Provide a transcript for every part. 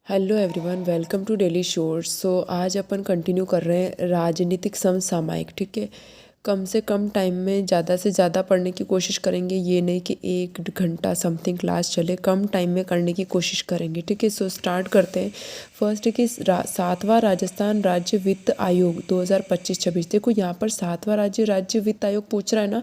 Hello everyone, welcome to daily shores. आज अपन continue कर रहे हैं राजनीतिक समसामयिक। ठीक है, कम से कम टाइम में ज़्यादा से ज़्यादा पढ़ने की कोशिश करेंगे। ये नहीं कि 1 घंटा समथिंग क्लास चले, कम टाइम में करने की कोशिश करेंगे। ठीक है, सो स्टार्ट करते हैं। फर्स्ट है कि 7वां राजस्थान राज्य वित्त आयोग 2025-26। देखो यहाँ पर 7वां राज्य वित्त आयोग पूछ रहा है ना,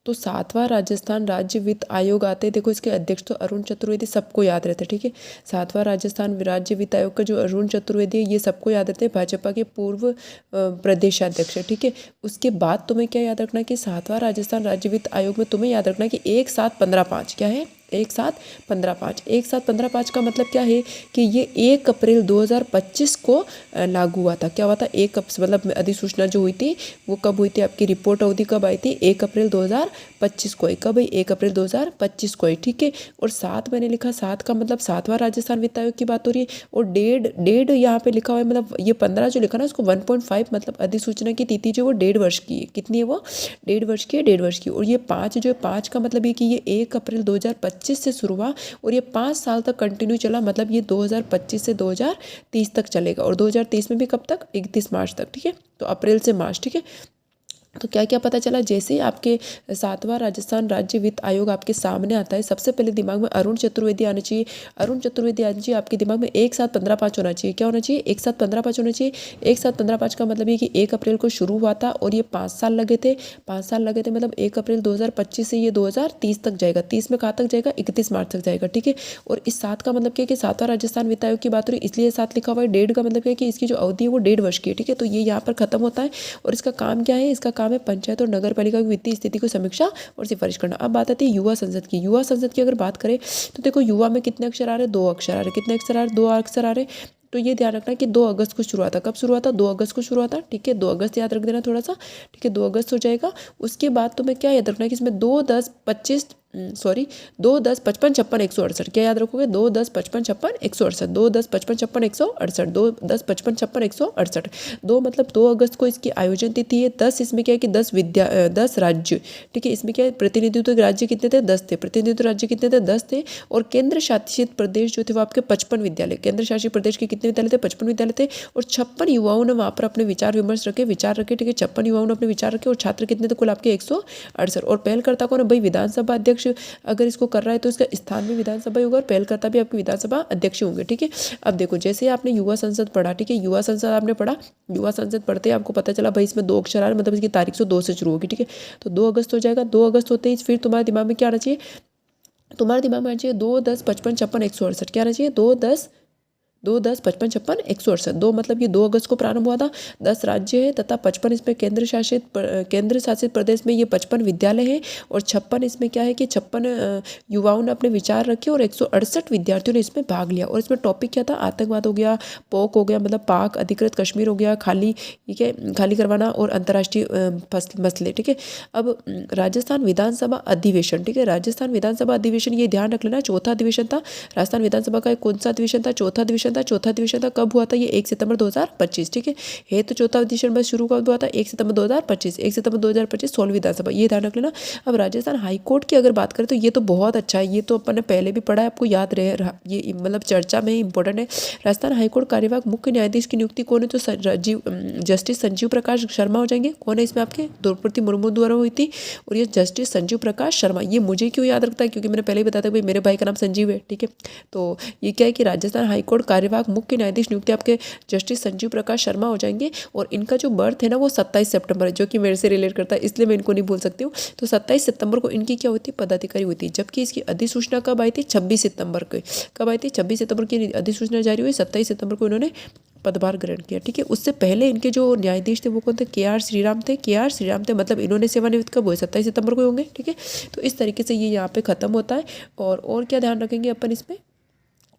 तो 7वां राजस्थान राज्य वित्त आयोग आते हैं। देखो इसके अध्यक्ष तो अरुण चतुर्वेदी, सबको याद रहते हैं। ठीक है, 7वां राजस्थान राज्य वित्त आयोग का जो अरुण चतुर्वेदी है, ये सबको याद रहते हैं, भाजपा के पूर्व प्रदेशाध्यक्ष है। ठीक है, उसके बाद तुम्हें क्या याद रखना है कि 7वां राजस्थान राज्य वित्त आयोग में तुम्हें याद रखना है कि 1/7/15/5 क्या है, 1/7/15/5। 1/7/15/5 का मतलब क्या है कि ये 1 अप्रैल 2025 को लागू हुआ था। क्या हुआ था, मतलब अधिसूचना जो हुई थी वो कब हुई थी, आपकी रिपोर्ट अवधि कब आई थी, 1 अप्रैल 2025 को। कब है, 1 अप्रैल 2025 को है। ठीक है, और 7 मैंने लिखा, 7 का मतलब 7वां राजस्थान वित्त आयोग की बात हो रही है। और डेढ़ यहाँ पे लिखा हुआ है, मतलब ये 15 जो लिखा ना, उसको 1.5 मतलब अधिसूचना की तिथि जो वो 1.5 वर्ष की है। कितनी है वो, 1.5 वर्ष की है, 1.5 वर्ष की। और ये 5 जो है, 5 का मतलब ये कि ये 1 अप्रैल 2025 से शुरू हुआ और ये 5 साल तक कंटिन्यू चला। मतलब ये 2025 से 2030 तक चलेगा। और 2030 में भी कब तक, 31 मार्च तक। ठीक है, तो अप्रैल से मार्च। ठीक है, तो क्या क्या पता चला, जैसे ही आपके 7वां राजस्थान राज्य वित्त आयोग आपके सामने आता है, सबसे पहले दिमाग में अरुण चतुर्वेदी आना चाहिए। अरुण चतुर्वेदी आना चाहिए आपके दिमाग में। 1/7/15/5 होना चाहिए। क्या होना चाहिए, 1/7/15/5 होना चाहिए। 1/7/15/5 का मतलब ये कि 1 अप्रैल को शुरू हुआ था और ये 5 साल लगे थे। 5 साल लगे थे, मतलब 1 अप्रैल 2025 से ये 2030 तक जाएगा। 30 में कहाँ तक जाएगा, 31 मार्च तक जाएगा। ठीक है, और इस 7 का मतलब क्या है कि 7वां राजस्थान वित्त आयोग की बात हो रही है, इसलिए 7 लिखा हुआ है। 1.5 का मतलब क्या है कि इसकी जो अवधि है वो 1.5 वर्ष की है। ठीक है, तो ये यहाँ पर खत्म होता है। और इसका काम क्या है, इसका काम है पंचायत और नगर पालिका की वित्तीय स्थिति को समीक्षा और सिफारिश करना। अब बात आती है युवा संसद की। युवा संसद की अगर बात करें तो देखो, युवा में कितने अक्षर आ रहे हैं, 2 अक्षर आ रहे हैं। कितने अक्षर आ रहे हैं, 2 अक्षर आ रहे हैं। तो ये ध्यान रखना कि 2 अगस्त को शुरू हुआ था। कब शुरू हुआ था, 2 अगस्त को शुरू हुआ था। ठीक है, 2 अगस्त याद रख देना थोड़ा सा। ठीक है, 2 अगस्त हो जाएगा। उसके बाद तुम्हें क्या याद रखना है कि इसमें 2, 10, 55, 56, क्या याद रखोगे, 2, 10, 55, 56, 168, 2, 10, 55, 56, 168, 2, 10, 55, 56, 168। 2 मतलब 2 अगस्त को इसकी आयोजन तिथि है। 10 इसमें क्या है कि 10 राज्य। ठीक है, इसमें क्या है, प्रतिनिधित्व राज्य कितने थे, 10 थे। प्रतिनिधित्व राज्य कितने थे, 10 थे। और केंद्र शासित प्रदेश जो थे वो आपके 55 विद्यालय। केंद्र शासित प्रदेश के कितने विद्यालय थे, 55 विद्यालय थे। और 56 युवाओं ने वहाँ पर अपने विचार विमर्श रखे, ठीक है, 56 युवाओं ने अपने विचार रखे। और छात्र कितने थे, कुल आपके 168। और पहलकर्ता कौन है भाई, विधानसभा अध्यक्ष अगर इसको कर रहा है तो इसका स्थान भी विधानसभा होगा और पहलकर्ता भी आपके विधानसभा अध्यक्ष होंगे। ठीक है, अब देखो, जैसे आपने युवा संसद पढ़ा, ठीक है, युवा संसद आपने पढ़ा, युवा संसद पढ़ते ही आपको पता चला भाई इसमें 2 अक्षर आ रहे हैं, मतलब इसकी तारीख से 2 से शुरू होगी। ठीक है, तो 2 अगस्त हो जाएगा। 2 अगस्त होते ही फिर तुम्हारे दिमाग में क्या आना चाहिए, तुम्हारे दिमाग में आना चाहिए 2, 10, 55, 56, 168। क्या आना चाहिए, 2, 10, 55, 56, 168। 2 मतलब ये 2 अगस्त को प्रारंभ हुआ था। 10 राज्य है तथा 55 इसमें केंद्र शासित प्रदेश में ये 55 विद्यालय हैं। और 56 इसमें क्या है कि 56 युवाओं ने अपने विचार रखे और 168 विद्यार्थियों ने इसमें भाग लिया। और इसमें टॉपिक क्या था, आतंकवाद हो गया, पोक हो गया, मतलब पाक अधिकृत कश्मीर हो गया, खाली करवाना, और अंतर्राष्ट्रीय मसले। ठीक है, अब राजस्थान विधानसभा अधिवेशन। ठीक है, राजस्थान विधानसभा अधिवेशन, ये ध्यान रख लेना, चौथा अधिवेशन था राजस्थान विधानसभा का। कौन सा अधिवेशन था, चौथा अधिवेशन था। चौथा अधिवेशन था, कब हुआ था, ये 1 सितंबर 2025। ठीक है, तो चौथा अधिवेशन बस शुरू कब हुआ था, 1 सितंबर 2025। 1 सितंबर 2025 16वीं विधानसभा, ये ध्यान रख लेना। अब राजस्थान हाईकोर्ट की अगर बात करें तो ये तो बहुत अच्छा है, ये तो अपन ने पहले भी पढ़ा है, आपको याद रहे, ये मतलब चर्चा में इंपॉर्टेंट है। राजस्थान हाईकोर्ट कार्यवाहक मुख्य न्यायाधीश की नियुक्ति कौन है, तो जस्टिस संजीव प्रकाश शर्मा हो जाएंगे। कौन है इसमें, आपके द्रौपदी मुर्मू द्वारा हुई थी। और ये जस्टिस संजीव प्रकाश शर्मा, ये मुझे क्यों याद रखता है, क्योंकि मैंने पहले ही बताया था भाई मेरे भाई का नाम संजीव है। ठीक है, तो ये क्या है कि राजस्थान हाईकोर्ट कार्यवाहक मुख्य न्यायाधीश नियुक्ति आपके जस्टिस संजीव प्रकाश शर्मा हो जाएंगे। और इनका जो बर्थ है ना वो 27 सितंबर है, जो कि मेरे से रिलेट करता है, इसलिए मैं इनको नहीं भूल सकती हूँ। तो 27 सितंबर को इनकी क्या होती है, पदाधिकारी होती है। जबकि इसकी अधिसूचना कब आई थी, 26 सितंबर को। कब आई थी, 26 सितंबर की अधिसूचना जारी हुई, 27 सितंबर को इन्होंने पदभार ग्रहण किया। ठीक है, उससे पहले इनके जो न्यायाधीश थे वो कौन थे, के.आर. श्रीराम थे। के.आर. श्रीराम थे, मतलब इन्होंने सेवानिवृत्त कब हुए, 27 सितंबर को होंगे। ठीक है, तो इस तरीके से ये यहाँ पे खत्म होता है। और क्या ध्यान रखेंगे अपन इसमें,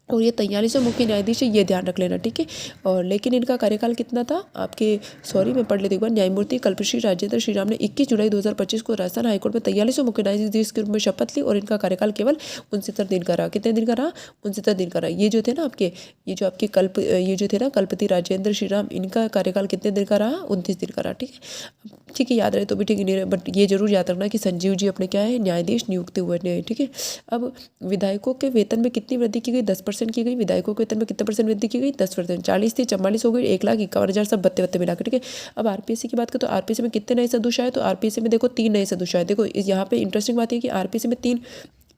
और ये 43 मुख्य न्यायाधीश है, ये ध्यान रख लेना। ठीक है, और लेकिन इनका कार्यकाल कितना था आपके, सॉरी मैं पढ़ लेती एक बार। न्यायमूर्ति कल्पश्री राजेंद्र श्रीराम ने 21 जुलाई 2025 को राजस्थान हाईकोर्ट में 43 मुख्य न्यायाधीश के रूप में शपथ ली। और इनका कार्यकाल केवल 69 दिन का रहा। कितने दिन का रहा, 69 दिन का रहा। ये जो थे ना आपके, ये जो थे ना कल्पति राजेंद्र श्रीराम, इनका कार्यकाल कितने दिन का रहा, 29 दिन का रहा। ठीक है, ठीक है, याद रहे तो भी ठीक नहीं रहे, बट ये जरूर याद रखना कि संजीव जी अपने क्या है, न्यायाधीश नियुक्त हुए हैं। ठीक है, अब विधायकों के वेतन में कितनी वृद्धि की गई, 10% 10% की गई। विधायकों के वेतन में कितने परसेंट वृद्धि की गई? 10%। 40 थी 44 हो गई, 1,51,000 सब बत्ते बत्ते मिला के, ठीक है। अब आरपीएससी की बात करें तो आरपीएससी में कितने नए सदस्य आए? तो आरपीएससी में देखो 3 नए सदस्य आए। देखो यहाँ पे इंटरेस्टिंग बात है कि आरपीएससी में 3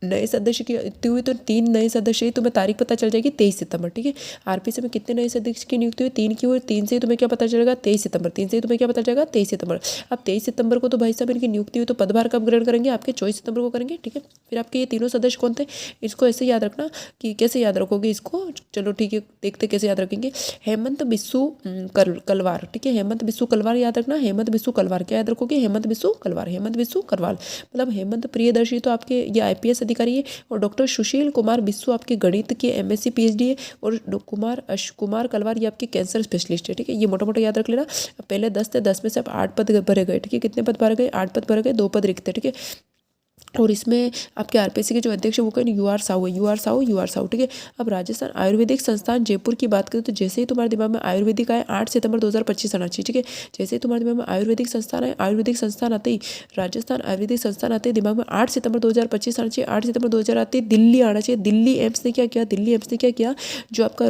नए सदस्य की नियुक्ति हुई, तो 3 नए सदस्य ही तुम्हें तारीख पता चल जाएगी 23 सितंबर, ठीक है। आरपीएससी में कितने नए सदस्य की नियुक्ति हुई? 3 की हुई, 3 से ही तुम्हें क्या पता चलेगा? 23 सितंबर। 3 से ही तुम्हें क्या पता चलेगा? 23 सितंबर। अब 23 सितंबर को तो भाई साहब इनकी नियुक्ति हुई, तो पदभार कब ग्रहण करेंगे? आपके 24 सितंबर को करेंगे, ठीक है। फिर आपके ये तीनों सदस्य कौन थे? इसको ऐसे याद रखना कि कैसे याद रखोगे इसको, चलो ठीक है देखते कैसे याद रखेंगे। हेमंत बिस्सू कलवार, ठीक है। हेमंत बिस्सू कलवार याद रखना। हेमंत बिस्सू कलवार क्या याद रखोगे? हेमंत बिस्सू कलवार, हेमंत बिस्सू कलवार। मतलब हेमंत प्रियदर्शी तो आपके ये आईपीएस अधिकारी है, और डॉक्टर सुशील कुमार बिस्सू आपके गणित के एमएससी पीएचडी है, और कुमार कलवार ये आपके कैंसर स्पेशलिस्ट है, ठीक है। ये मोटा मोटा याद रख लेना। पहले 10 थे, 10 में से अब 8 पद भरे गए, ठीक है। कितने पद भरे गए? 8 पद भरे गए, 2 पद रिक्त है, ठीक है। और इसमें आपके आरपीएससी के जो अध्यक्ष है वो कहें यूआर साहू है, यूआर साहू, ठीक है। अब राजस्थान आयुर्वेदिक संस्थान जयपुर की बात करें तो जैसे ही तुम्हारे दिमाग में आयुर्वेदिक आए 8 सितंबर 2025 आना चाहिए, ठीक है। जैसे ही तुम्हारे दिमाग में आयुर्वेदिक संस्थान आए, आयुर्वेदिक संस्थान आते ही राजस्थान आयुर्वेदिक संस्थान आते ही दिमाग में 8 सितंबर 2025 आना चाहिए। 8 सितंबर 2000 आते ही दिल्ली आना चाहिए। दिल्ली एम्स ने क्या किया? दिल्ली एम्स ने क्या किया? जो आपका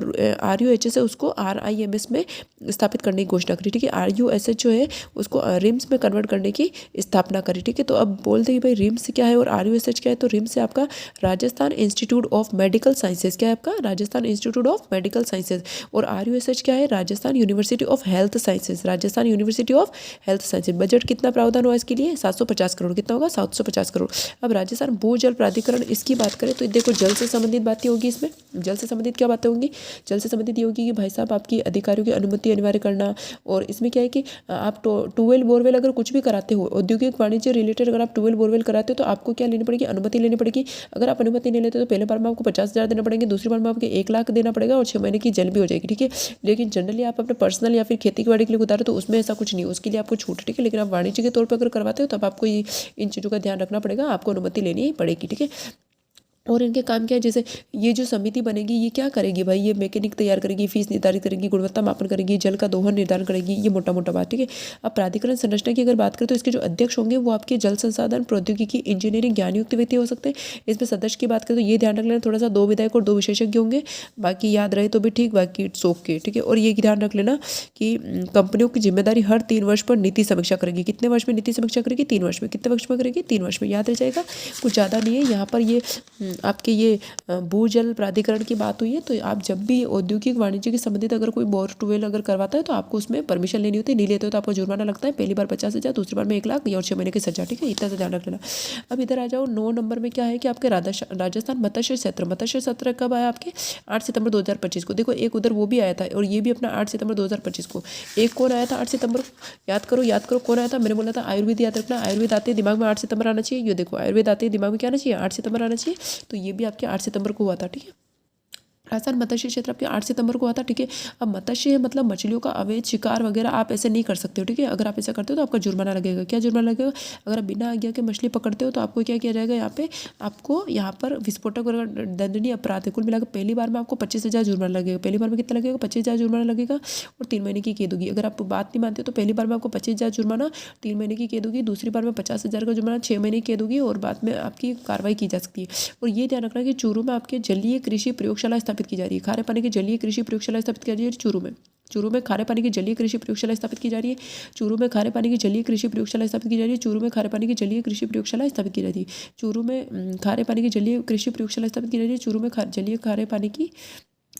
RUHS है उसको RIMS में स्थापित करने की घोषणा करी, ठीक है। RUHS जो है उसको रिम्स में कन्वर्ट करने की स्थापना करी, ठीक है। तो अब बोलते ही भाई रिम्स क्या है और RUHS क्या है? तो रिम्स है आपका Rajasthan institute of medical sciences, क्या है आपका? Rajasthan institute of medical sciences. और RUHS क्या है? Rajasthan university of health sciences, Rajasthan university of health sciences. Budget कितना प्रावधान हुआ इसके लिए? 750 करोड़। कितना होगा? 750 करोड़। अब राजस्थान भूजल प्राधिकरण, इसकी बात करें तो देखो जल से संबंधित बातें होगी इसमें। जल से संबंधित क्या बातें होंगी? जल से संबंधित ये होगी कि भाई साहब आपकी अधिकारियों की अनुमति अनिवार्य करना, और इसमें क्या है कि आप ट्यूबवेल बोरवेल अगर कुछ भी कराते हो, औद्योगिक वाणिज्य रिलेटेड अगर आप ट्यूबवेल बोरवेल कराते हो तो आपको क्या लेनी पड़ेगी? अनुमति लेनी पड़ेगी। अगर आप अनुमति नहीं लेते तो पहले बार में आपको 50,000 देना पड़ेंगे, दूसरी बार में आपको 1 लाख देना पड़ेगा, और 6 महीने की जेल भी हो जाएगी, ठीक है। लेकिन जनरली आप अपने पर्सनल या फिर खेती बाड़ी के लिए उतारो तो उसमें ऐसा कुछ नहीं, उसके लिए आपको छूट, ठीक है। लेकिन आप वाणिज्य के तौर पर अगर करवाते हो तब आपको इन चीज़ों का ध्यान रखना पड़ेगा, आपको अनुमति लेनी ही पड़ेगी, ठीक है। और इनके काम क्या है? जैसे ये जो समिति बनेगी ये क्या करेगी भाई? ये मैकेनिक तैयार करेगी, फीस निर्धारित करेगी, गुणवत्ता मापन करेगी, जल का दोहन निर्धारण करेगी, ये मोटा मोटा बात, ठीक है। अब प्राधिकरण संरचना की अगर बात करें तो इसके जो अध्यक्ष होंगे वो आपके जल संसाधन प्रौद्योगिकी इंजीनियरिंग ज्ञानयुक्त व्यक्ति हो सकते हैं। इसमें सदस्य की बात करें तो ये ध्यान रख लेना थोड़ा सा, 2 विधायक और 2 विशेषज्ञ होंगे, बाकी याद रहे तो भी ठीक, बाकी इट्स ओके, ठीक है। और ये ध्यान रख लेना कि कंपनियों की जिम्मेदारी हर 3 वर्ष पर नीति समीक्षा करेगी। कितने वर्ष में नीति समीक्षा करेगी? 3 वर्ष में। कितने वर्ष में करेगी? 3 वर्ष में। याद रह जाएगा, कुछ ज़्यादा नहीं है यहाँ पर। ये आपके ये भूजल प्राधिकरण की बात हुई है, तो आप जब भी औद्योगिक वाणिज्य के संबंधित अगर कोई बोर ट्यूबवेल अगर करवाता है तो आपको उसमें परमिशन लेनी होती है। नहीं लेते हो तो आपको जुर्माना लगता है, पहली बार 50,000, दूसरी बार में 1 लाख, और 6 महीने की सजा, ठीक है। इतना सा ध्यान रख लेना। अब इधर आ जाओ 9 नंबर में क्या है कि आपके राजस्थान मत्स्य क्षेत्र, मत्स्य क्षेत्र कब आया आपके? 8 सितंबर 2025 को। देखो एक उधर वो भी आया था, और ये भी अपना 8 सितंबर 2025 को। एक कौन आया था 8 सितंबर को? याद करो कौन आया था? मैंने बोला था आयुर्वेद याद रखना। आयुर्वेद आते दिमाग में 8 सितंबर आना चाहिए। ये देखो आयुर्वेद आते दिमाग में क्या आना चाहिए? 8 सितंबर आना चाहिए। तो ये भी आपके 8 सितंबर को हुआ था, ठीक है। राजस्थान मत्स्य क्षेत्र आपके 8 सितंबर को आता, ठीक है। अब मत्स्य है मतलब मछलियों का अवैध शिकार वगैरह आप ऐसे नहीं कर सकते हो, ठीक है। अगर आप ऐसा करते हो तो आपका जुर्माना लगेगा। क्या जुर्माना लगेगा? अगर आप बिना आज्ञा के मछली पकड़ते हो तो आपको क्या किया जाएगा? यहाँ पे आपको यहाँ पर विस्फोटक वगैरह दंडनीय अपराध है। कुल मिलाकर पहली बार में आपको 25,000 जुर्माना लगेगा। पहली बार में कितना लगेगा? 25,000 जुर्माना लगेगा, और 3 महीने की कैद होगी। अगर आप बात नहीं मानते हो तो पहली बार में आपको 25,000 जुर्माना, 3 महीने की कैद होगी, दूसरी बार में 50,000 का जुर्माना, 6 महीने की कैद होगी, और बाद में आपकी कार्रवाई की जा सकती है। और ये ध्यान रखना कि चूरू में आपके जलीय कृषि प्रयोगशाला स्थापित की जा रही है। खारे पानी की जलीय कृषि प्रयोगशाला स्थापित की जा रही है चूरू में खारे पानी की जलीय कृषि प्रयोगशाला स्थापित की जा रही है। चूरू में खारे पानी की जलीय कृषि प्रयोगशाला स्थापित की जा रही है। चूरू में खारे पानी की जलीय कृषि प्रयोगशाला स्थापित की जा रही है। चूरू में खारे पानी की जलीय कृषि प्रयोगशाला स्थापित की जा रही है। चूरू में जलीय खारे पानी की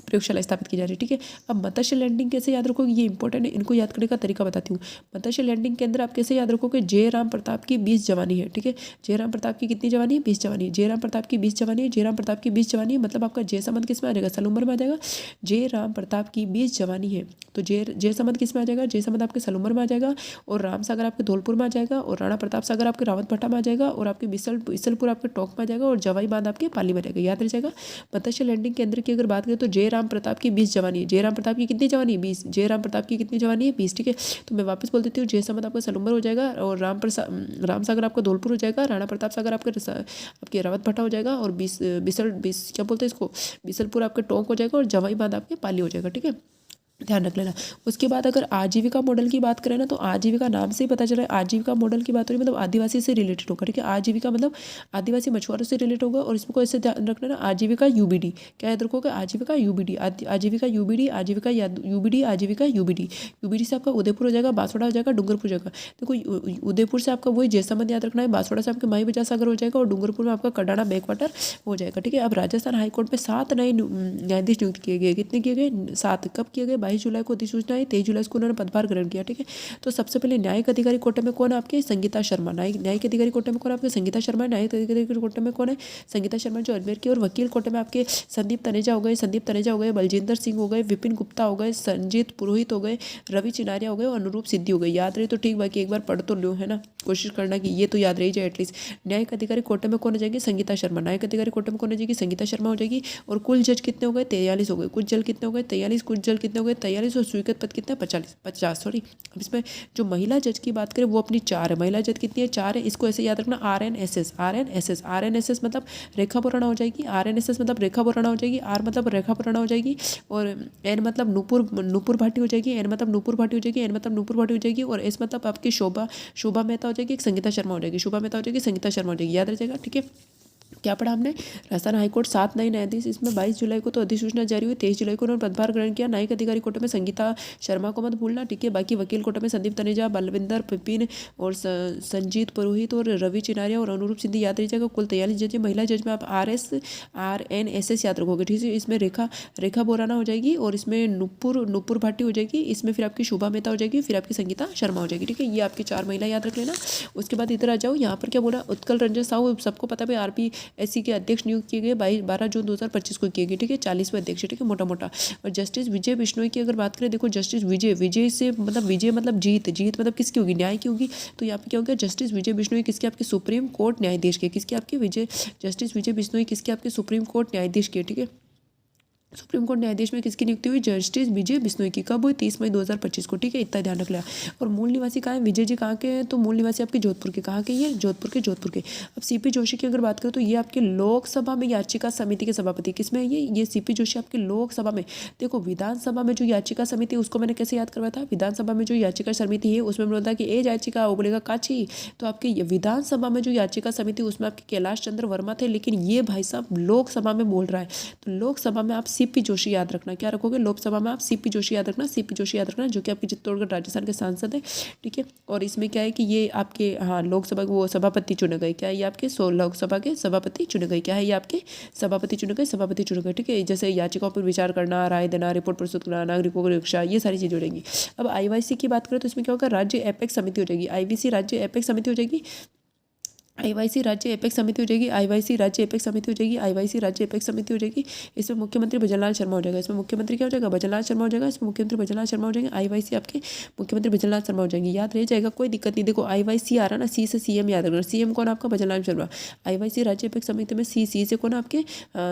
प्रयोगशाला स्थापित की जा रही है, ठीक है। अब मत्स्य लैंडिंग कैसे याद रखोगे? ये इंपॉर्टेंट है, इनको याद करने का तरीका बताती हूँ। मत्स्य लैंडिंग के अंदर आप कैसे याद रखोगे? जयराम प्रताप की 20 जवानी है, ठीक है। जयराम प्रताप की कितनी जवानी है? 20 जवानी है। जयराम प्रताप की 20 जवानी है। जयराम प्रताप की 20 जवानी है, मतलब आपका जय संबंध किस में आ जाएगा? सलूमर में आ जाएगा। जयराम प्रताप की 20 जवानी है तो जय संबंध किस में आ जाएगा? जय संबंध आपके सलूमर में आ जाएगा, और राम सागर आपके धौलपुर में आ जाएगा, और राणा प्रताप सागर आपके रावतभट्टा में आ जाएगा, और आपके बिसलपुर आपके टोंक में आ जाएगा, और जवाई बांध आपके पाली में आ जाएगा। याद रह जाएगा। मत्स्य लैंडिंग के अंदर की अगर बात करें तो जयराम प्रताप की 20 जवानी है। जयराम प्रताप की कितनी जवानी है? 20। जयराम प्रताप की कितनी जवानी है? 20, ठीक है। तो मैं वापस बोल देती हूँ, जय संबंध आपका सलूमर हो जाएगा, और राम सागर आपका धौलपुर हो जाएगा, राणा प्रताप सागर आपके रावतभट्टा हो जाएगा, और क्या बोलते हैं इसको, बिसलपुर आपके टोंक हो जाएगा, और जवाई बांध आपके पाली हो जाएगा, ठीक है। ध्यान रख लेना। उसके बाद अगर आजीविका मॉडल की बात करें ना, तो आजीविका नाम से ही पता चल रहा है आजीविका मॉडल की बात हो रही है, मतलब आदिवासी से रिलेटेड होगा। ठीक है, आजीविका मतलब आदिवासी मछुआरों से रिलेटेड होगा। और इसको ऐसे ध्यान रख लेना, आजीविका यूबीडी। क्या याद रखोगे? आजीविका यूबीडी, आजीविका यूबीडी, आजीविका यूबीडी, आजीविका यूबीडी। यूबीडी से आपका उदयपुर हो जाएगा, बांसवाड़ा हो जाएगा, डूंगरपुर हो जाएगा। देखो उदयपुर से आपका वही जैसलमेर याद रखना है, बांसवाड़ा से आपके माई बजार सागर हो जाएगा, और डूंगरपुर में आपका कडाना बैकवाटर हो जाएगा। ठीक है, अब राजस्थान हाईकोर्ट में 7 नए न्यायाधीश नियुक्त किए गए। कितने किए गए? 7। कब किए गए? 22 जुलाई को अधिसूचना आई, 23 जुलाई को उन्होंने पदभार ग्रहण किया। ठीक है, तो सबसे पहले न्यायिक अधिकारी कोटे में कौन? आपके संगीता शर्मा। न्यायिक अधिकारी कोटे में कौन? आपके संगीता शर्मा। न्यायिक अधिकारी कोटे में कौन है? संगीता शर्मा जो अजमेर की। और वकील कोटे में आपके संदीप तनेजा हो गए, बलजिंदर सिंह हो गए, विपिन गुप्ता हो गए, संजीत पुरोहित हो गए, रवि चिनारिया हो गए, और अनुरूप सिद्धि हो गई। याद रहे तो ठीक, बाकी एक बार पढ़ तो लो, है ना, कोशिश करना कि ये तो याद रही जाए एटलीस्ट। न्यायिक अधिकारी कोटे में कौन हो जाएगी? संगीता शर्मा। न्यायिक अधिकारी कोटे में कौन हो जाएगी? संगीता शर्मा हो जाएगी। और कुल जज कितने हो गए? 43 हो गए। कुल जज कितने हो गए? 43। कुल जज कितने हो गए? 43। और स्वीकृत पद कितने? 50। सॉरी, अब इसमें जो महिला जज की बात करें वो अपनी 4 है। महिला जज कितनी है? 4 है। इसको ऐसे याद रखना, RNSS। RNSS मतलब रेखा बोराना हो जाएगी। RNSS मतलब रेखा बोराना हो जाएगी। R मतलब रेखा बोराना हो जाएगी। और N मतलब नूपुर भाटी हो जाएगी। N मतलब नूपुर भाटी हो जाएगी। N मतलब नूपुर भाटी हो जाएगी। और S मतलब आपकी शोभा मेहता हो जाएगी। एक संगीता शर्मा हो जाएगी। शोभा मेहता हो जाएगी, संगीता शर्मा हो जाएगी। याद रह जाएगा। ठीक है, क्या पढ़ा हमने? राजस्थान हाईकोर्ट 7 नए न्यायाधीश। इसमें 22 जुलाई को तो अधिसूचना जारी हुई, 23 जुलाई को उन्होंने पदभार ग्रहण किया। न्यायिक अधिकारी कोटे में संगीता शर्मा को मत भूलना। ठीक है, बाकी वकील कोटे में संदीप तनेजा, बलविंदर विपिन और संजीत पुरोहित और रवि चिनारिया और अनुरूप सिद्धि। याद रहिएगा। कुल 43 जज है। महिला जज में आप RNSS याद रखोगे। ठीक है, इसमें रेखा बोराना हो जाएगी, और इसमें नूपुर भाटी हो जाएगी। इसमें फिर आपकी शोभा मेहता हो जाएगी, फिर आपकी संगीता शर्मा हो जाएगी। ठीक है, ये आपकी 4 महिला याद रख लेना। उसके बाद इधर आ जाओ, यहाँ पर क्या बोला? उत्कल रंजन साहू, सबको पता है RPSC के अध्यक्ष नियुक्त किए गए। 12 जून 2025 को किए गए। ठीक है, 40वें अध्यक्ष। ठीक है, मोटा। और जस्टिस विजय बिश्नोई की अगर बात करें, देखो जस्टिस विजय से मतलब विजय मतलब जीत मतलब किसकी होगी? न्याय की होगी। तो यहाँ पे क्या हो गया? जस्टिस विजय बिश्नोई किसके? आपके सुप्रीम कोर्ट न्यायाधीश के। किसके? आपके जस्टिस विजय बिश्नोई किसके? आपके सुप्रीम कोर्ट न्यायाधीश के। ठीक है, सुप्रीम कोर्ट न्यायाधीश में किसकी नियुक्ति हुई? जस्टिस विजय बिश्नोई की। कब हुई? 30 मई 2025 को। ठीक है, इतना ध्यान रख लिया। और मूल निवासी कहाँ है? विजय जी कहाँ के हैं? तो मूल निवासी आपके जोधपुर के। कहाँ के? ये जोधपुर के। अब CP जोशी की अगर बात करें, तो ये आपके लोकसभा में याचिका समिति के सभापति। किसमें है ये CP जोशी आपके लोकसभा में। देखो विधानसभा में जो याचिका समिति, उसको मैंने कैसे याद करवाया था? विधानसभा में जो याचिका समिति है उसमें बोलता कि ए याचिका, वो बोलेगा काची। तो आपके विधानसभा में जो याचिका समिति, उसमें आपके कैलाश चंद्र वर्मा थे, लेकिन ये भाई साहब लोकसभा में बोल रहा है। तो लोकसभा में आप CP जोशी याद रखना। क्या रखोगे? लोकसभा में आप CP जोशी याद रखना। CP जोशी याद रखना, जो कि आपके चित्तौड़गढ़ राजस्थान के सांसद है। ठीक है, और इसमें क्या है कि ये आपके लोकसभा के वो सभापति चुने गए। क्या है? ये आपके लोकसभा के सभापति चुने गए। क्या है? ये आपके सभापति चुने गए। ठीक है, जैसे याचिकाओं पर विचार करना, राय देना, रिपोर्ट प्रस्तुत करना, नागरिकों की रक्षा, ये सारी चीज़ें हो जाएंगी। अब IYC की बात करें तो इसमें क्या होगा? राज्य एपेक्स समिति हो जाएगी। IBC राज्य एपेक्स समिति हो जाएगी। IYC राज्य एपेक्स समिति हो जाएगी। IYC राज्य एपेक्स समिति हो जाएगी। IYC राज्य एपेक्स समिति हो जाएगी। इसमें मुख्यमंत्री भजनलाल शर्मा हो जाएगा। इसमें मुख्यमंत्री क्या हो जाएगा? भजनलाल शर्मा हो जाएगा। इसमें मुख्यमंत्री भजनलाल शर्मा हो जाएंगे। IYC आपके मुख्यमंत्री भजनलाल शर्मा हो जाएंगे। याद रह जाएगा, कोई दिक्कत नहीं। देखो IYC आ रहा ना, C से CM याद रखना। CM कौन? आपका भजनलाल शर्मा। IYC राज्य एपेक्स समिति में C से कौन? आपके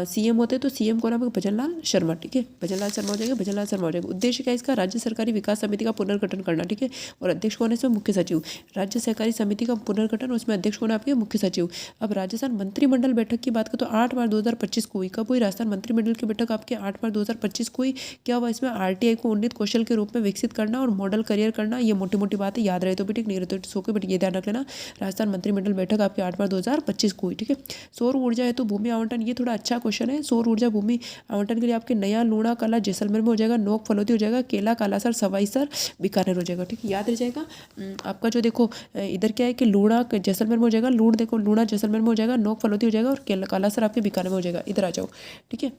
CM होते हैं, तो CM कौन? आपका भजनलाल शर्मा। ठीक है, भजनलाल शर्मा हो जाएगा। भजनलाल शर्मा हो जाएगा। उद्देश्य क्या है इसका? राज्य सरकारी विकास समिति का पुनर्गठन करना। ठीक है, और अध्यक्ष कौन है इसमें? मुख्य सचिव। राज्य सहकारी समिति का पुनर्गठन, उसमें अध्यक्ष कौन है? आपके मुख्य सचिव। अब राजस्थान मंत्रिमंडल बैठक की बात करें तो 8 मार्च 2025 को हुई। कब हुई? राजस्थान मंत्रिमंडल की बैठक आपके 8 मार्च 2025 को हुई। क्या हुआ इसमें? RTI को उन्नत कौशल के रूप में विकसित करना और मॉडल करियर करना। ये मोटी बात है, याद रहे तो भी ठीक, नहीं रहे तो सो के, बट ये ध्यान रख लेना। राजस्थान मंत्रिमंडल बैठक आपके 8 मार्च 2025 को हुई। ठीक है, सौर ऊर्जा है तो भूमि आवंटन, ये थोड़ा अच्छा क्वेश्चन है। सौर ऊर्जा भूमि आवंटन के लिए आपके नया लूणा कला जैसलमेर में हो जाएगा, नोक फलोदी हो जाएगा, केला कालासर सवाईसर बीकानेर हो जाएगा। ठीक है, याद रह जाएगा। आपका जो देखो इधर क्या है कि लूणा जैसलमेर में हो जाएगा, देखो लूणा जैसलमेर में हो जाएगा, नोक फलोदी हो जाएगा, और कालासर आपके बीकानेर में हो जाएगा। इधर आ जाओ। ठीक है,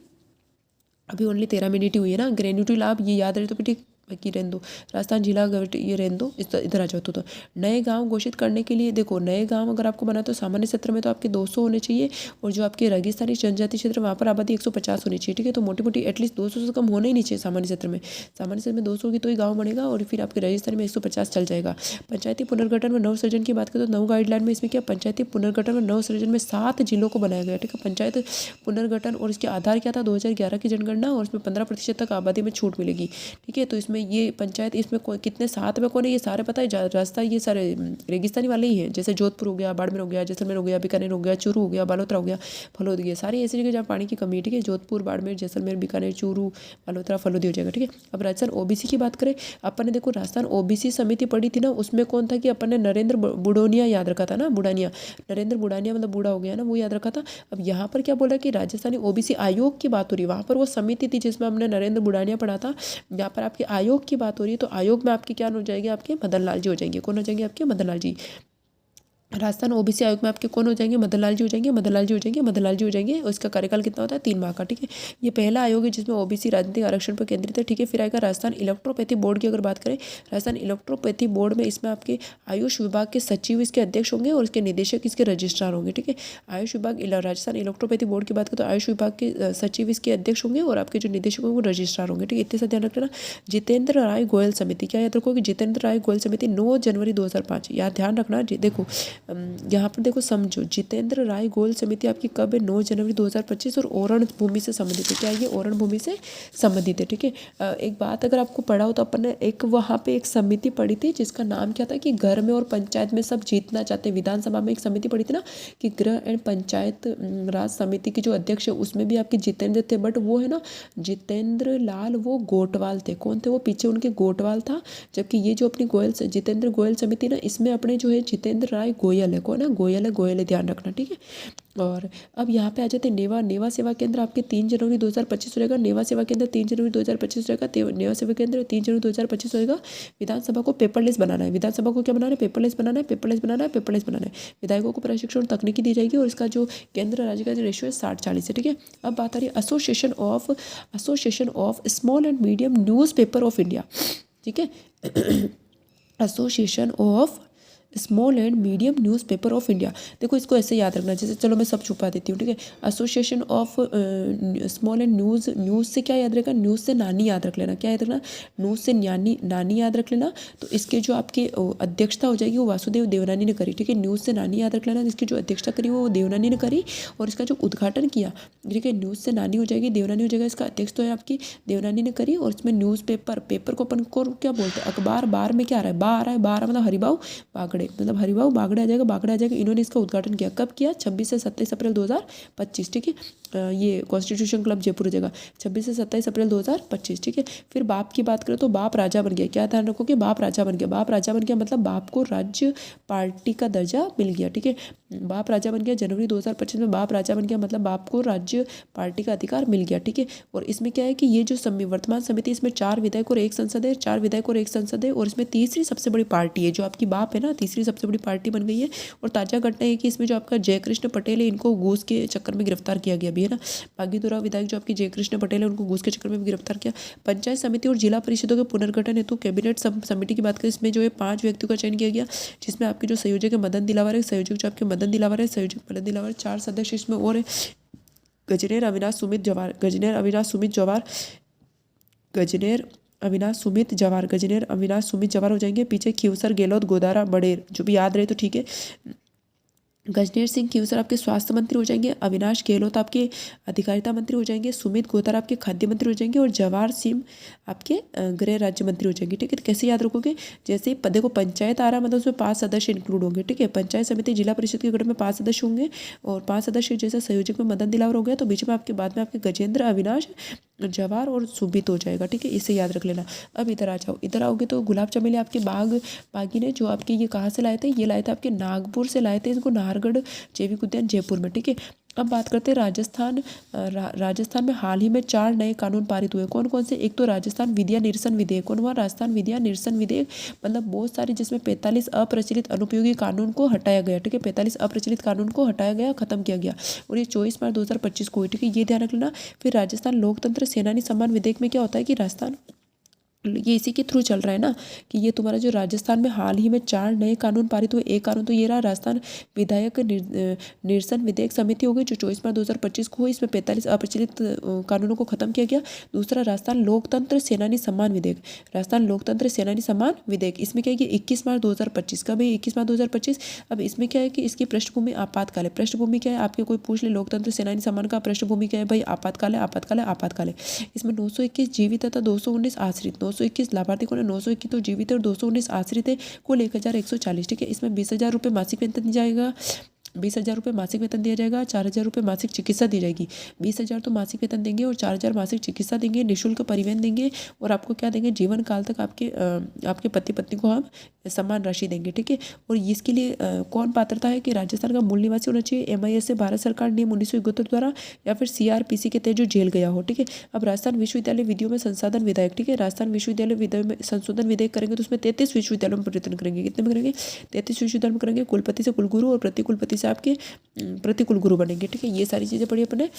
अभी ओनली 13 मिनट ही हुई है ना। ग्रेन्यूटी लाभ ये याद रहे तो भी ठीक, बाकी रहने दो। राजस्थान जिला ये रहने दो। इधर आ जाओ। तो नए गांव घोषित करने के लिए, देखो नए गांव अगर आपको बना तो सामान्य क्षेत्र में तो आपके 200 होने चाहिए, और जो आपके रेगिस्तानी जनजाति क्षेत्र वहाँ पर आबादी 150 होनी चाहिए। ठीक है, तो मोटी एटलीस्ट 200 से कम होना ही नहीं चाहिए सामान्य क्षेत्र में। सामान्य क्षेत्र में 200 की तो ही गाँव बनेगा, और फिर आपके रेगिस्तानी में 150 चल जाएगा। पंचायती पुनर्गठन में नवसृजन की बात करें तो नव गाइडलाइन में इसमें क्या? पंचायती पुनर्गठन में नवसृजन में 7 जिलों को बनाया गया। ठीक है, पंचायत पुनर्गठन, और इसके आधार क्या था? 2011 की जनगणना, और इसमें 15% तक आबादी में छूट मिलेगी। ठीक है, तो इसमें इसमें ये पंचायत, इसमें कितने 7 में कौन है ये सारे पता है। रास्ता ये सारे रेगिस्तानी वाले ही हैं, जैसे जोधपुर हो गया, बाड़मेर हो गया, जैसलमेर हो गया, बीकानेर हो गया, चूरू हो गया, बालोतरा हो गया, फलोदी है, सारी ऐसी जगह जहाँ पानी की कमी है, ठीक है। जोधपुर, बाड़मेर, जैसलमेर, बीकानेर, चूरू, बालोतरा, फलोदी हो जाएगा, ठीक है। अब राजस्थान ओबीसी की बात करें, अपन ने देखो राजस्थान ओबीसी समिति पढ़ी थी ना, उसमें कौन था कि अपन ने नरेंद्र बुडोनिया याद रखा था ना, बुडानिया, नरेंद्र बुडानिया मतलब बूढ़ा हो गया ना, वो याद रखा था। अब यहाँ पर क्या बोला कि राजस्थानी ओबीसी आयोग की बात हो रही है, वहाँ पर वो समिति थी जिसमें हमने नरेंद्र बुडानिया पढ़ा था। यहाँ पर आपके आयोग की बात हो रही है, तो आयोग में आपके क्या हो जाएंगे, आपके मदन लाल जी हो जाएंगे। कौन हो जाएंगे, आपके मदन लाल जी। राजस्थान ओबीसी आयोग में आपके कौन हो जाएंगे, मदन लाल जी हो जाएंगे, मदन लाल जी हो जाएंगे, मदन लाल जी हो जाएंगे। और इसका कार्यकाल कितना होता है, 3 माह का, ठीक है। ये पहला आयोग है जिसमें ओबीसी राजनीतिक आरक्षण पर केंद्रित है, ठीक है। फिर आएगा राजस्थान इलेक्ट्रोपैथी बोर्ड की अगर बात करें, राजस्थान इलेक्ट्रोपैथी बोर्ड में इसमें आपके आयुष विभाग के सचिव इसके अध्यक्ष होंगे और इसके निदेशक इसके रजिस्ट्रार होंगे, ठीक है। आयुष विभाग, राजस्थान इलेक्ट्रोपैथी बोर्ड की बात करें तो आयुष विभाग के सचिव इसके अध्यक्ष होंगे और आपके जो निदेशक होंगे वो रजिस्ट्रार होंगे, ठीक है। इतने सा ध्यान रखना। जितेंद्र राय गोयल समिति, क्या याद रखो कि जितेंद्र राय गोयल समिति 9 जनवरी 2005, याद ध्यान रखना। देखो यहाँ पर देखो समझो, जितेंद्र राय गोयल समिति आपकी कब है, 9 जनवरी 2025 और ओरण भूमि से संबंधित है। क्या ये ओरण भूमि से संबंधित है, ठीक है। एक बात अगर आपको पढ़ा हो तो अपन ने एक वहाँ पे एक समिति पढ़ी थी जिसका नाम क्या था कि घर में और पंचायत में सब जीतना चाहते हैं। विधानसभा में एक समिति पढ़ी थी ना कि गृह एंड पंचायत राज समिति के जो अध्यक्ष है उसमें भी आपके जितेंद्र थे, बट वो है ना जितेंद्र लाल वो गोटवाल थे। कौन थे वो, पीछे उनके गोटवाल था। जबकि ये जो अपनी गोयल जितेंद्र गोयल समिति ना, इसमें अपने जो है जितेंद्र राय गोयल है, कौन है, गोयल है, गोयल है, ध्यान रखना, ठीक है। और अब यहाँ पे आ जाते हैं नेवा सेवा केंद्र आपके 3 जनवरी 2025 रहेगा। नेवा सेवा केंद्र 3 जनवरी 2025 रहेगा। नेवा सेवा केंद्र 3 जनवरी 2025 रहेगा। विधानसभा को पेपरलेस बनाना है, विधानसभा को क्या बनाना है, पेपरलेस बनाना है, पेपरलेस बनाना है, पेपरलेस बनाना है। विधायकों को प्रशिक्षण और तकनीकी दी जाएगी और इसका जो केंद्र राज्य का रेशियो है 60-40 है, ठीक है। अब बात आ रही है association of small and medium news paper of India, ठीक है। Association of small and medium news paper of India, देखो इसको ऐसे याद रखना, जैसे चलो मैं सब छुपा देती हूँ, ठीक है। Association of small and news से क्या याद रखना, न्यूज़ से नानी याद रख लेना, क्या याद रखना, न्यूज़ से नानी याद रख लेना। तो इसके जो आपकी अध्यक्षता हो जाएगी वो वासुदेव देवनानी ने करी, ठीक है। न्यूज़ से नानी याद रख लेना, इसकी जो अध्यक्षता करी वो देवनानी ने करी और इसका जो उद्घाटन किया, ठीक है। न्यूज़ से नानी हो जाएगी, देवनानी हो जाएगा, इसका अध्यक्ष तो है आपकी देवनानी ने करी। और इसमें न्यूज़ पेपर को अपन को क्या बोलते हैं, अखबार। बार में क्या आ रहा है, बा आ रहा है, बार मतलब हरिभाव बागड़े, मतलब हरिभाव बागड़े आ जाएगा, बागड़े आ जाएगा। इन्होंने इसका उद्घाटन किया, कब किया, 26 से 27 अप्रैल 2025, ठीक है। ये कॉन्स्टिट्यूशन क्लब जयपुर हो जाएगा 26 से 27 अप्रैल 2025, ठीक है। फिर बाप की बात करें तो बाप राजा बन गया, क्या ध्यान रखो कि बाप राजा बन गया। बाप राजा बन गया मतलब बाप को राज्य पार्टी का दर्जा मिल गया, ठीक है। बाप राजा बन गया जनवरी 2025 में, बाप राजा बन गया मतलब बाप को राज्य पार्टी का अधिकार मिल गया, ठीक है। और इसमें क्या है कि ये जो वर्तमान समिति, इसमें 4 विधायक और 1 सांसद है, 4 विधायक और 1 सांसद है। और इसमें तीसरी सबसे बड़ी पार्टी है जो आपकी बाप है ना, तीसरी सबसे बड़ी पार्टी बन गई है। और ताजा घटना है कि इसमें जो आपका जयकृष्ण पटेल है, इनको घूस के चक्कर में गिरफ्तार किया गया भी है ना। बागीदोरा विधायक जो आपकी जयकृष्ण पटेल है उनको घूस के चक्कर में भी गिरफ्तार किया। पंचायत समिति और जिला परिषदों के पुनर्गठन हेतु कैबिनेट समिति की बात करें, इसमें जो है 5 व्यक्तियों का चयन किया गया, जिसमें आपके जो संयोजक है मदन दिलावर है, संयोजक जो आपके मदन दिलावर है, संयोजक मदन दिलावर, 4 सदस्य इसमें और है, गजनेर अविनाश सुमित जवार, गजनेर अविनाश सुमित जवार हो जाएंगे। पीछे खीवसर गेहलोत गोदारा बड़ेर, जो भी याद रहे तो ठीक है। गजनेर सिंह खीवसर आपके स्वास्थ्य मंत्री हो जाएंगे, अविनाश गहलोत आपके अधिकारिता मंत्री हो जाएंगे, सुमित गोतारा आपके खाद्य मंत्री हो जाएंगे और जवाहर सिंह आपके गृह राज्य मंत्री हो जाएंगे, ठीक है। तो कैसे याद रखोगे, जैसे देखो पंचायत आ रहा है मतलब उसमें 5 सदस्य इंक्लूड होंगे, ठीक है। पंचायत समिति जिला परिषद के गठन में 5 सदस्य होंगे और 5 सदस्य जैसे संयोजक में मदन दिलावर हो गया, तो बीच में आपके बाद में आपके गजेंद्र, अविनाश, जवार और सुमित हो जाएगा, ठीक है। इसे याद रख लेना। अब इधर आ जाओ, इधर आओगे तो गुलाब चमेली आपके बागी ने जो आपके ये कहाँ से लाए थे, ये लाए थे आपके नागपुर से लाए थे, इसको नाहरगढ़ जैविक उद्यान जयपुर में, ठीक है। अब बात करते हैं राजस्थान में हाल ही में 4 नए कानून पारित हुए। कौन कौन से, एक तो राजस्थान विद्या निरसन विधेयक, कौन हुआ, राजस्थान विद्या निरसन विधेयक, मतलब बहुत सारी, जिसमें 45 अप्रचलित अनुपयोगी कानून को हटाया गया, ठीक है। 45 अप्रचलित कानून को हटाया गया, खत्म किया गया और ये 24 मार्च 2025 को हुई, ठीक है। ये ध्यान रख लेना। फिर राजस्थान लोकतंत्र सेनानी सम्मान विधेयक में क्या होता है कि राजस्थान, ये इसी के थ्रू चल रहा है ना कि ये तुम्हारा जो राजस्थान में हाल ही में 4 नए कानून पारित हुए। एक कानून तो ये रहा राजस्थान विधायक निरसन विधेयक समिति हो गई जो 24 मार्च 2025 को हुई, इसमें 45 अप्रचलित कानूनों को खत्म किया गया। दूसरा राजस्थान लोकतंत्र सेनानी सम्मान विधेयक, राजस्थान लोकतंत्र सेनानी सम्मान विधेयक, इसमें क्या है कि 21 मार्च 2025 का भी 21 मार्च 2025। अब इसमें क्या है कि इसकी पृष्ठभूमि आपातकाल है। पृष्ठभूमि क्या है, आपके कोई पूछ ले लोकतंत्र सेनानी सम्मान का पृष्ठभूमि क्या है भाई, आपातकाल है, आपातकाल है, आपातकाल है। इसमें 921 जीवित तथा 219 आश्रित, 921 लाभार्थी कौन है, 921 तो जीवित है और 219 आश्रित है, कुल 1140। ठीक है, इसमें 20,000 रुपये मासिक वेतन दिया जाएगा, 20,000 रुपये मासिक वेतन दिया जाएगा, 4,000 रुपये मासिक चिकित्सा दी जाएगी। 20,000 तो मासिक वेतन देंगे और 4,000 मासिक चिकित्सा देंगे, निःशुल्क परिवहन देंगे और आपको क्या देंगे, जीवन काल तक आपके पति पत्नी को हम सम्मान राशि देंगे। ठीक है, और इसके लिए कौन पात्रता है कि राजस्थान का मूल निवासी होना चाहिए, MIS से भारत सरकार नियम 1971 द्वारा या फिर CRPC के तहत जो जेल गया हो। ठीक है, अब राजस्थान विश्वविद्यालय विधियों में संसाधन विधेयक, ठीक है, राजस्थान विश्वविद्यालय विधेयक में संशोधन विधेयक करेंगे तो उसमें 33 विश्वविद्यालयों में परिवर्तन करेंगे। कितने में करेंगे, 33 विश्वविद्यालय में करेंगे। कुलपति से कुलगुरु और प्रति कुलपति से आपके प्रति कुलगुरु बनेंगे। ठीक है, ये सारी चीज़ें पढ़ी अपने।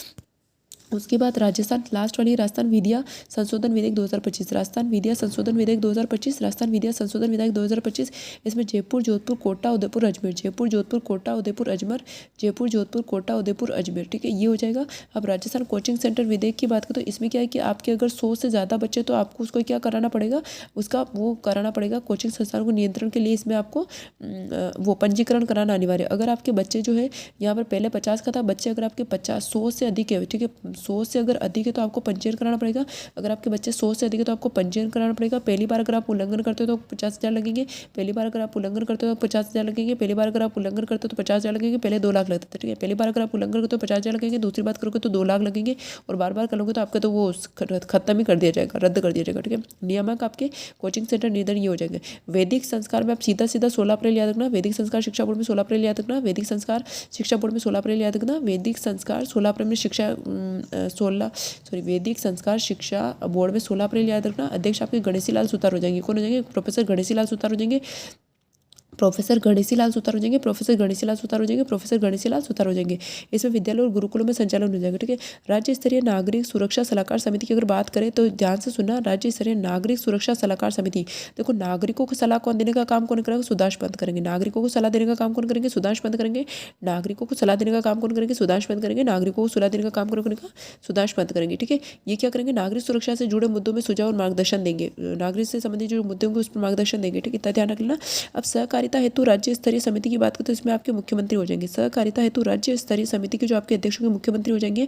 उसके बाद राजस्थान लास्ट वाली राजस्थान विधिया संशोधन विधेयक 2025, राजस्थान विधिया संशोधन विधेयक 2025, राजस्थान विधिया संशोधन विधेयक 2025। इसमें जयपुर, जोधपुर, कोटा, उदयपुर, अजमेर, जयपुर, जोधपुर, कोटा, उदयपुर, अजमेर, जयपुर, जोधपुर, कोटा, उदयपुर, अजमेर। ठीक है, ये हो जाएगा। अब राजस्थान कोचिंग सेंटर विधेयक की बात करें तो इसमें क्या है कि आपके अगर 100 से ज़्यादा बच्चे तो आपको उसको क्या कराना पड़ेगा, उसका वो कराना पड़ेगा कोचिंग संस्थानों को नियंत्रण के लिए। इसमें आपको वो पंजीकरण कराना अनिवार्य। अगर आपके बच्चे जो है यहाँ पर पहले 50 का था, बच्चे अगर आपके 100 से अधिक है, ठीक है, 100 से अगर अधिक है तो आपको पंजीयन कराना पड़ेगा। अगर आपके बच्चे 100 से अधिक है तो आपको पंजीयन कराना पड़ेगा। पहली बार अगर आप उल्लंघन करते हो तो 50,000 लगेंगे, पहली बार अगर आप उल्लंघन करते हो तो 50,000 लगेंगे, पहली बार अगर आप उल्लंघन करते हो तो 50,000 लगेंगे, पहले 2 लाख लगते थे। ठीक है, पहली बार अगर आप उल्लंघन करते हो 50,000 लगेंगे, दूसरी बात करोगे तो 2 लाख लगेंगे और बार बार करोगे तो आपका तो वो खत्म ही कर दिया जाएगा, रद्द कर दिया जाएगा। ठीक है, नियामक आपके कोचिंग सेंटर निर्धारण ये हो जाएंगे। वैदिक संस्कार में आप सीधा 16 अप्रैल याद रखना, वैदिक संस्कार शिक्षा बोर्ड में 16 अप्रैल याद रखना, वैदिक संस्कार शिक्षा बोर्ड में 16 अप्रैल याद रखना, वैदिक संस्कार 16 अप्रैल में वैदिक संस्कार शिक्षा बोर्ड में 16 अप्रैल याद रखना। अध्यक्ष आपके गणेशी लाल सुतार हो जाएंगे। कौन हो जाएंगे, प्रोफेसर गणेशी लाल सुतार हो जाएंगे, प्रोफेसर गणेशी लाल सुतार हो जाएंगे, प्रोफेसर गणेशी लाल सुतार हो जाएंगे, प्रोफेसर गणेशी लाल सुतार हो जाएंगे। इसमें विद्यालय और गुरुकुलों में संचालन हो जाएगा। ठीक है, राज्य स्तरीय नागरिक सुरक्षा सलाहकार समिति की अगर बात करें तो ध्यान से सुनना, राज्य स्तरीय नागरिक सुरक्षा सलाहकार समिति। देखो, नागरिकों को सलाह कौन देने का काम कौन करेगा, सुधांशु पंत करेंगे। नागरिकों को सलाह देने का काम कौन करेंगे, सुधांशु पंत करेंगे। नागरिकों को सलाह देने का काम कौन करेंगे, सुधांशु पंत करेंगे। नागरिकों को सलाह देने का काम कौन करेगा, सुधांशु पंत करेंगे। ठीक है, ये क्या करेंगे, नागरिक सुरक्षा से जुड़े मुद्दों में सुझाव और मार्गदर्शन देंगे, नागरिक से संबंधित जो मुद्दे होंगे उस पर मार्गदर्शन देंगे। ठीक है, इतना ध्यान रख लेना। अब सहकारिता हेतु राज्य स्तरीय समिति की बात करें तो इसमें आपके मुख्यमंत्री हो जाएंगे। सहकारिता हेतु राज्य स्तरीय समिति के जो आपके अध्यक्ष होंगे मुख्यमंत्री हो जाएंगे।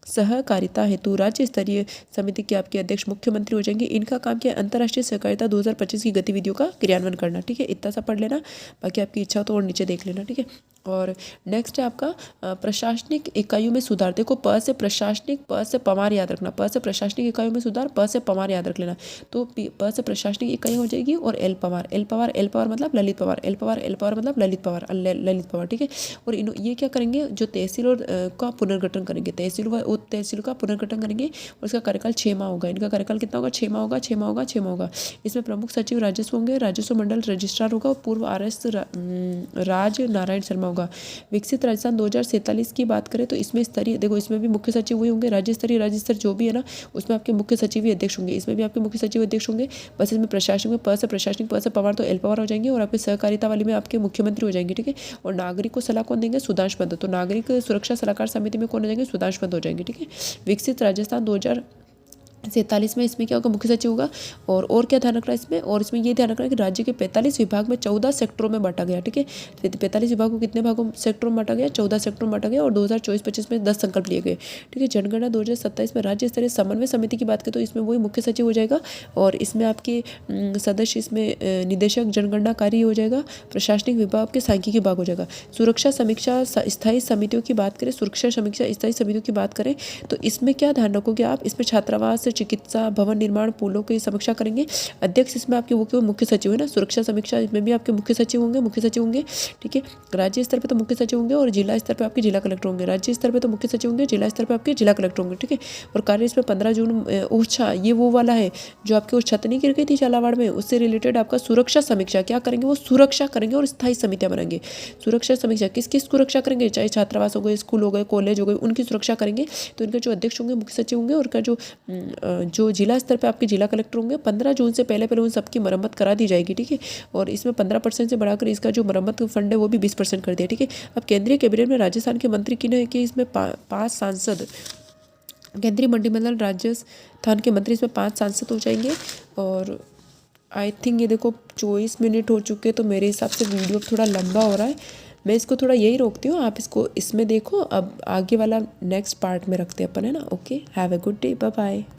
सहकारिता हेतु राज्य स्तरीय समिति के आपके अध्यक्ष मुख्यमंत्री हो जाएंगे। इनका काम क्या है, अंतर्राष्ट्रीय सहकारिता 2025 की गतिविधियों का क्रियान्वयन करना। ठीक है, इतना सा पढ़ लेना, बाकी आपकी इच्छा हो तो और नीचे देख लेना। ठीक है, और नेक्स्ट है आपका प्रशासनिक इकाइयों में सुधार। देखो, प से प्रशासनिक, प से पमार याद रखना, प से प्रशासनिक इकाइयों में सुधार, प से पमार याद रख लेना। तो प से प्रशासनिक इकाई हो जाएगी और L Pawar, L Pawar, L Pawar मतलब ललित पवार, एल पवार, एल पवार मतलब ललित पवार, ललित पवार। ठीक है, और ये क्या करेंगे, जो तहसील और का पुनर्गठन करेंगे, तहसील व उप तहसील का पुनर्गठन करेंगे और इसका कार्यकाल 6 माह होगा। इनका कार्यकाल कितना होगा, 6 माह होगा, 6 माह होगा, 6 माह होगा। इसमें प्रमुख सचिव राजस्व होंगे, राजस्व मंडल रजिस्ट्रार होगा और पूर्व RS राज नारायण शर्मा होगा। विकसित राजस्थान 2047 की बात करें तो इसमें स्तरीय, देखो इसमें भी मुख्य सचिव वही होंगे, राज्य स्तरीय, राज्य स्तर जो भी है ना उसमें आपके मुख्य सचिव ही अध्यक्ष होंगे, इसमें भी आपके मुख्य सचिव अध्यक्ष होंगे। बस इसमें प्रशासनिक में प से प्रशासनिक, प से पवार तो एल पवार हो जाएंगे और आपके सहकारिता वाली में आपके मुख्यमंत्री हो जाएंगे। ठीक है, और नागरिक को सलाह कौन देंगे, सुधांशु पंत। तो नागरिक सुरक्षा सलाहकार समिति में कौन हो जाएंगे, सुधांशु पंत हो जाएंगे। ठीक है, विकसित राजस्थान 2047 में इसमें क्या होगा, मुख्य सचिव होगा। और क्या ध्यान रखना है इसमें, और इसमें ये ध्यान रखना है कि राज्य के 45 विभाग में 14 सेक्टरों में बांटा गया। ठीक है, 45 विभाग को कितने भागों सेक्टरों में बांटा गया, 14 सेक्टरों में बांटा गया और 2024-25 में 10 संकल्प लिए गए। ठीक है, जनगणना 2027 में राज्य स्तरीय समन्वय समिति की बात करें तो इसमें वही मुख्य सचिव हो जाएगा और इसमें आपके सदस्य, इसमें निदेशक जनगणना कार्य हो जाएगा, प्रशासनिक विभाग के सांख्यिकी विभाग हो जाएगा। सुरक्षा समीक्षा स्थायी समितियों की बात करें, सुरक्षा समीक्षा स्थायी समितियों की बात करें तो इसमें क्या ध्यान रखोगे आप, इसमें छात्रावास, चिकित्सा, भवन निर्माण, पुलों की समीक्षा करेंगे। अध्यक्ष इसमें आपके वो मुख्य सचिव है ना, सुरक्षा समीक्षा इसमें भी आपके मुख्य सचिव होंगे। ठीक है, राज्य स्तर पे तो मुख्य सचिव होंगे और जिला स्तर पे आपके जिला कलेक्टर होंगे। राज्य स्तर पे तो मुख्य सचिव होंगे, जिला स्तर पे आपके जिला कलेक्टर होंगे। ठीक है, और कार्य इसमें 15 जून ओछा, ये वो वाला है जो आपके उस छत नहीं गिर गई थी झालावाड़ में, उससे रिलेटेड आपका सुरक्षा समीक्षा क्या करेंगे, वो सुरक्षा करेंगे और स्थायी समितियां बनाएंगे। सुरक्षा समीक्षा किसकी सुरक्षा करेंगे, चाहे छात्रावास हो गए, स्कूल हो गए, कॉलेज हो गए, उनकी सुरक्षा करेंगे। तो इनके जो अध्यक्ष होंगे मुख्य सचिव होंगे और का जो जिला स्तर पे आपके जिला कलेक्टर होंगे। 15 जून से पहले उन सबकी मरम्मत करा दी जाएगी। ठीक है, और इसमें 15% से बढ़ाकर इसका जो मरम्मत फंड है वो भी 20% कर दिया। ठीक है, अब केंद्रीय कैबिनेट में राजस्थान के मंत्री किन है कि इसमें 5 सांसद, केंद्रीय मंत्रिमंडल राजस्थान के मंत्री इसमें 5 सांसद हो जाएंगे। और आई थिंक ये देखो 24 मिनट हो चुके, तो मेरे हिसाब से वीडियो थोड़ा लंबा हो रहा है, मैं इसको थोड़ा यही रोकती हूँ, आप इसको इसमें देखो। अब आगे वाला नेक्स्ट पार्ट में रखते हैं अपन, है ना। Okay, have a good day, bye bye.